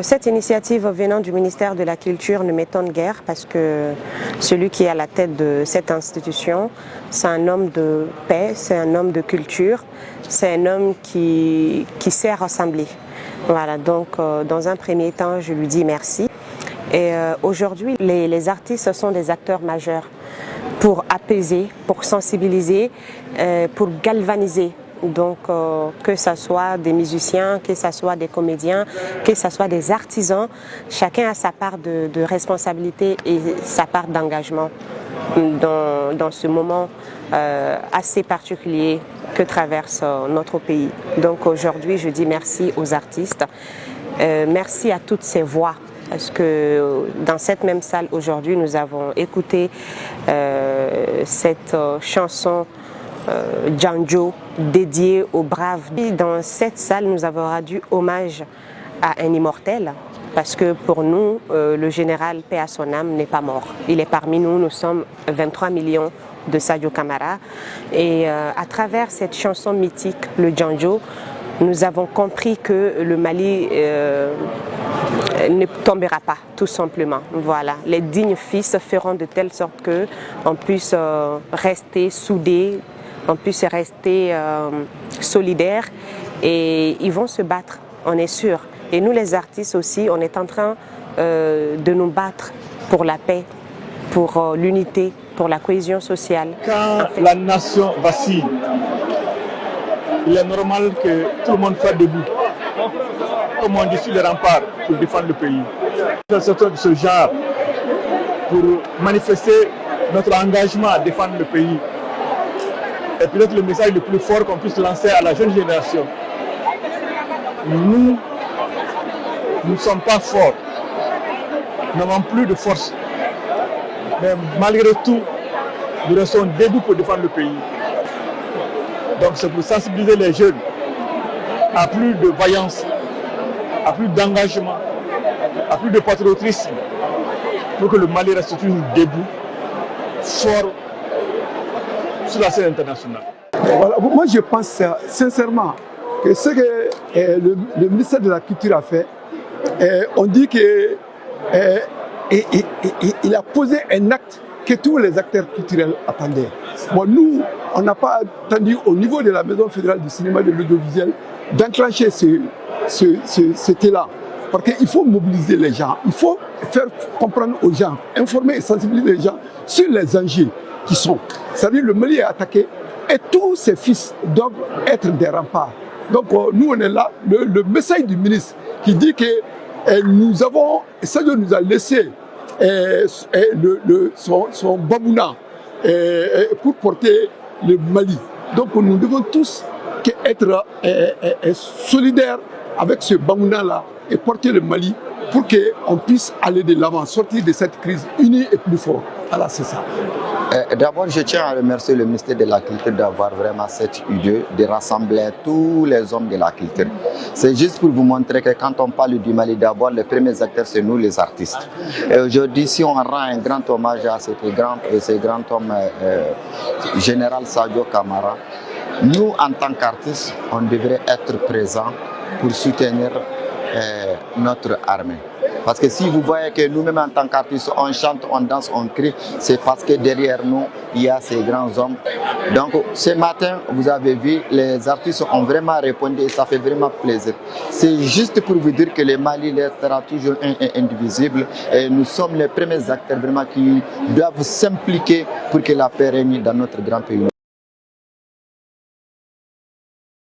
Cette initiative venant du ministère de la Culture ne m'étonne guère parce que celui qui est à la tête de cette institution, c'est un homme de paix, c'est un homme de culture, c'est un homme qui sait rassembler. Voilà, donc dans un premier temps, je lui dis merci. Et aujourd'hui, les artistes sont des acteurs majeurs pour apaiser, pour sensibiliser, pour galvaniser. Donc que ce soit des musiciens, que ce soit des comédiens, que ce soit des artisans, chacun a sa part de responsabilité et sa part d'engagement dans ce moment assez particulier que traverse notre pays. Donc aujourd'hui, je dis merci aux artistes, merci à toutes ces voix. Parce que dans cette même salle aujourd'hui, nous avons écouté cette chanson Djanjo dédiée aux braves. Dans cette salle, nous avons rendu hommage à un immortel parce que pour nous, le général paix à son âme n'est pas mort. Il est parmi nous, nous sommes 23 millions de Sadio Camara et à travers cette chanson mythique, le Djanjo, nous avons compris que le Mali ne tombera pas, tout simplement. Voilà, les dignes fils feront de telle sorte que on puisse rester soudés, on puisse rester solidaires et ils vont se battre, on est sûr. Et nous les artistes aussi, on est en train de nous battre pour la paix, pour l'unité, pour la cohésion sociale. Quand la nation vacille, il est normal que tout le monde soit debout. Comme on dit sur les remparts pour défendre le pays. C'est de ce genre pour manifester notre engagement à défendre le pays. Et peut-être le message le plus fort qu'on puisse lancer à la jeune génération. Nous ne sommes pas forts, nous n'avons plus de force. Mais malgré tout, nous restons debout pour défendre le pays. Donc c'est pour sensibiliser les jeunes à plus de vaillance, à plus d'engagement, à plus de patriotisme, pour que le Mali reste toujours debout, fort sur la scène internationale. Voilà. Moi je pense sincèrement que ce que le ministère de la Culture a fait, on dit qu'il a posé un acte que tous les acteurs culturels attendaient. Bon, nous, on n'a pas attendu au niveau de la Maison fédérale du cinéma et de l'audiovisuel d'enclencher cet élan. Parce qu'il faut mobiliser les gens, il faut faire comprendre aux gens, informer et sensibiliser les gens sur les enjeux qui sont. C'est-à-dire le Mali est attaqué et tous ses fils doivent être des remparts. Donc nous on est là, le message du ministre qui dit que nous avons, Sadio nous a laissé son bamouna pour porter le Mali. Donc nous devons tous être solidaires avec ce bamouna-là et porter le Mali pour qu'on puisse aller de l'avant, sortir de cette crise unis et plus fort. Voilà, c'est ça. D'abord, je tiens à remercier le ministère de la Culture d'avoir vraiment cette idée de rassembler tous les hommes de la culture. C'est juste pour vous montrer que quand on parle du Mali, d'abord, les premiers acteurs, c'est nous les artistes. Et aujourd'hui, si on rend un grand hommage à ce grand homme, général Sadio Camara, nous, en tant qu'artistes, on devrait être présents pour soutenir notre armée. Parce que si vous voyez que nous-mêmes en tant qu'artistes, on chante, on danse, on crie, c'est parce que derrière nous, il y a ces grands hommes. Donc ce matin, vous avez vu, les artistes ont vraiment répondu et ça fait vraiment plaisir. C'est juste pour vous dire que le Mali restera toujours indivisible et nous sommes les premiers acteurs vraiment qui doivent s'impliquer pour que la paix règne dans notre grand pays.